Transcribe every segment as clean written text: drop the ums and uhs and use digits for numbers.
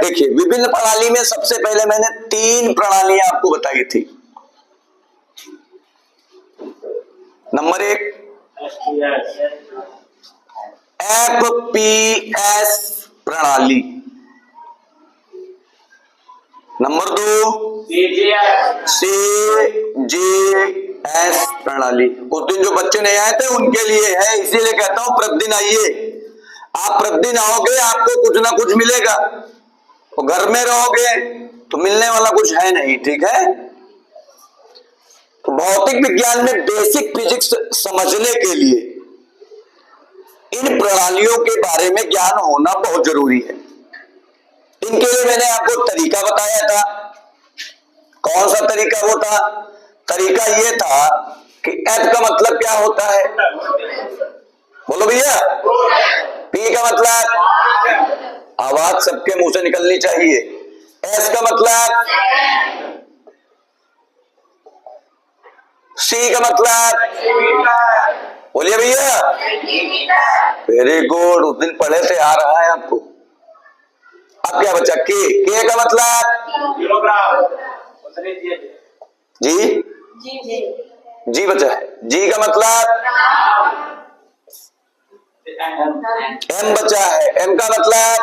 देखिए, विभिन्न प्रणाली में सबसे पहले मैंने 3 प्रणालियां आपको बताई थी। नंबर 1 FPS प्रणाली, नंबर 2 CJS प्रणाली। उस दिन जो बच्चे नहीं आए थे उनके लिए है, इसीलिए कहता हूं प्रतिदिन आइए। आप प्रतिदिन आओगे आपको कुछ ना कुछ मिलेगा, और घर में रहोगे तो मिलने वाला कुछ है नहीं, ठीक है। तो भौतिक विज्ञान में बेसिक फिजिक्स समझने के लिए इन प्रणालियों के बारे में ज्ञान होना बहुत जरूरी है। इनके लिए मैंने आपको तरीका बताया था। कौन सा तरीका वो था? तरीका ये था कि F का मतलब क्या होता है, बोलो भैया। P का मतलब, आवाज सबके मुंह से निकलनी चाहिए। S का मतलब, C का मतलब, बोलिए भैया। वेरी गुड, उस दिन पढ़े से आ रहा है आपको। अब क्या बचा? के का मतलब जी जी बचा है। जी का मतलब एम बचा है। एम का मतलब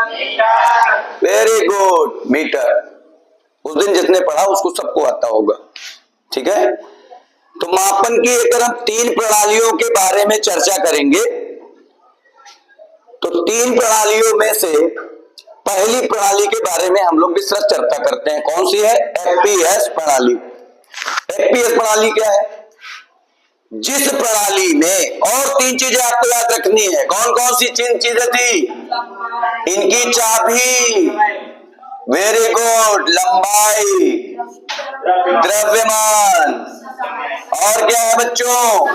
वेरी गुड, मीटर। उस दिन जिसने पढ़ा उसको सबको आता होगा, ठीक है। तो मापन की अगर हम 3 प्रणालियों के बारे में चर्चा करेंगे तो 3 प्रणालियों में से पहली प्रणाली के बारे में हम लोग विस्तृत चर्चा करते हैं। कौन सी है? FPS प्रणाली। FPS प्रणाली क्या है? जिस प्रणाली में, और 3 चीजें आपको याद रखनी है। कौन कौन सी चीजें थी? इनकी चाबी, वेरी गुड, लंबाई, द्रव्यमान, और क्या है बच्चों?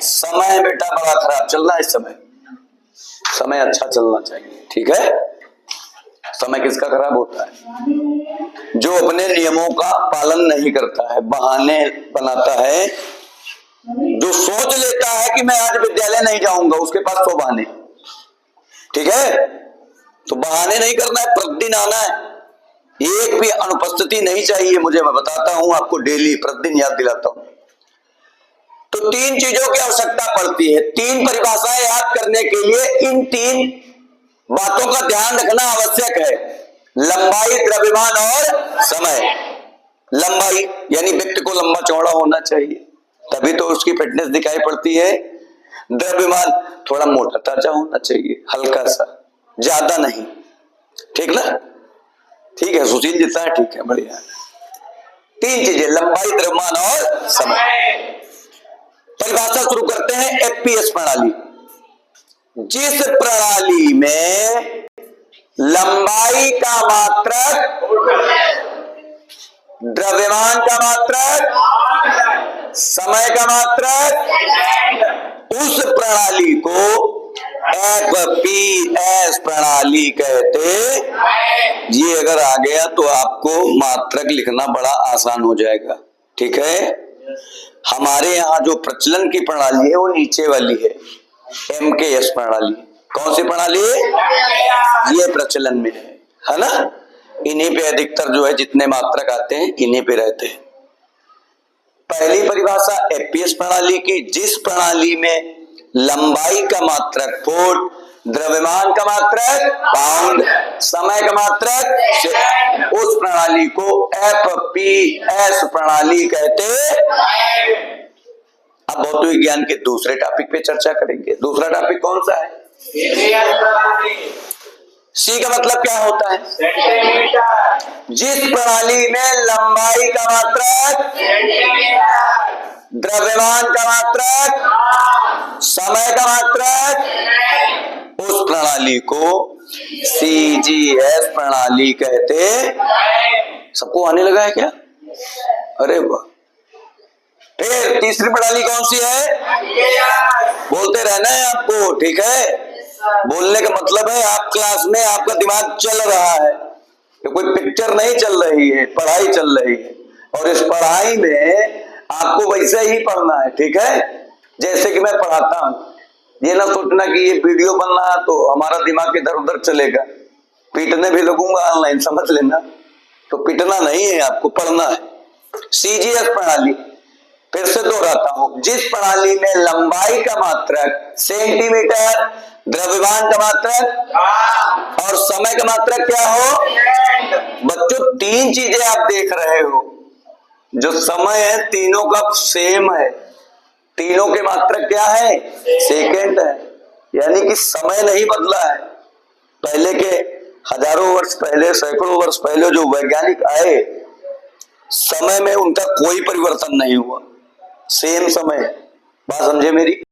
समय। बेटा बड़ा खराब चल रहा है इस समय, समय अच्छा चलना चाहिए, ठीक है। समय किसका खराब होता है? जो अपने नियमों का पालन नहीं करता है, बहाने बनाता है। जो सोच लेता है कि मैं आज विद्यालय नहीं जाऊंगा, उसके पास 100 बहाने, ठीक है। तो बहाने नहीं करना है, प्रतिदिन आना है। एक भी अनुपस्थिति नहीं चाहिए मुझे, मैं बताता हूं आपको डेली, प्रतिदिन याद दिलाता हूं। तो 3 चीजों की आवश्यकता पड़ती है। 3 परिभाषाएं याद करने के लिए इन 3 बातों का ध्यान रखना आवश्यक है। लंबाई, द्रव्यमान और समय। लंबाई यानी व्यक्ति को लंबा चौड़ा होना चाहिए, तभी तो उसकी फिटनेस दिखाई पड़ती है। द्रव्यमान, थोड़ा मोटा ताजा होना चाहिए, हल्का सा, ज्यादा नहीं, ठीक ना। ठीक है, सुशील जितना है ठीक है, बढ़िया। 3 चीजें, लंबाई, द्रव्यमान और समय। परिभाषा शुरू करते हैं। FPS प्रणाली, जिस प्रणाली में लंबाई का मात्रक, द्रव्यमान का मात्रक, समय का मात्रक, उस प्रणाली को FPS प्रणाली कहते। ये अगर आ गया तो आपको मात्रक लिखना बड़ा आसान हो जाएगा, ठीक है। हमारे यहाँ जो प्रचलन की प्रणाली है वो नीचे वाली है, MKS प्रणाली। कौन सी प्रणाली? ये प्रचलन में है ना। इन्हीं पे अधिकतर जो है जितने मात्रक आते हैं इन्हीं पे रहते हैं। पहली परिभाषा FPS प्रणाली की, जिस प्रणाली में लंबाई का मात्रक फुट, द्रव्यमान का मात्रक पाउंड, समय का मात्रक, उस प्रणाली को FPS प्रणाली कहते। अब भौतिक विज्ञान के दूसरे टॉपिक पे चर्चा करेंगे। दूसरा टॉपिक कौन सा है? C का मतलब क्या होता है? सेंटीमीटर। जिस प्रणाली में लंबाई का मात्रक, द्रव्यमान का मात्रक, समय का मात्रक, उस प्रणाली को CGS प्रणाली कहते। सबको आने लगा है क्या? अरे वाह। फिर तीसरी प्रणाली कौन सी है? बोलते रहना है आपको, ठीक है। बोलने का मतलब है आप क्लास में आपका दिमाग चल रहा है, तो कोई पिक्चर नहीं चल रही है, पढ़ाई चल रही है। और इस पढ़ाई में आपको वैसे ही पढ़ना है, ठीक है, जैसे कि मैं पढ़ाता हूं। ये ना सोचना कि ये वीडियो बन रहा तो हमारा दिमाग इधर उधर चलेगा, पीटने भी लगूंगा ऑनलाइन, समझ लेना। तो पिटना नहीं है, आपको पढ़ना है। सीजीएस प्रणाली, फिर से दोहराता हूं, जिस प्रणाली में लंबाई का मात्रक सेंटीमीटर, द्रव्यमान का मात्रक और समय का मात्रक क्या हो। बच्चों तीन चीजें आप देख रहे हो, जो समय है तीनों का सेम है, तीनों के मात्रक क्या है, सेकेंड है। यानी कि समय नहीं बदला है। पहले के हजारों वर्ष पहले, सैकड़ों वर्ष पहले जो वैज्ञानिक आए, समय में उनका कोई परिवर्तन नहीं हुआ, सेम समय। बात समझे मेरी।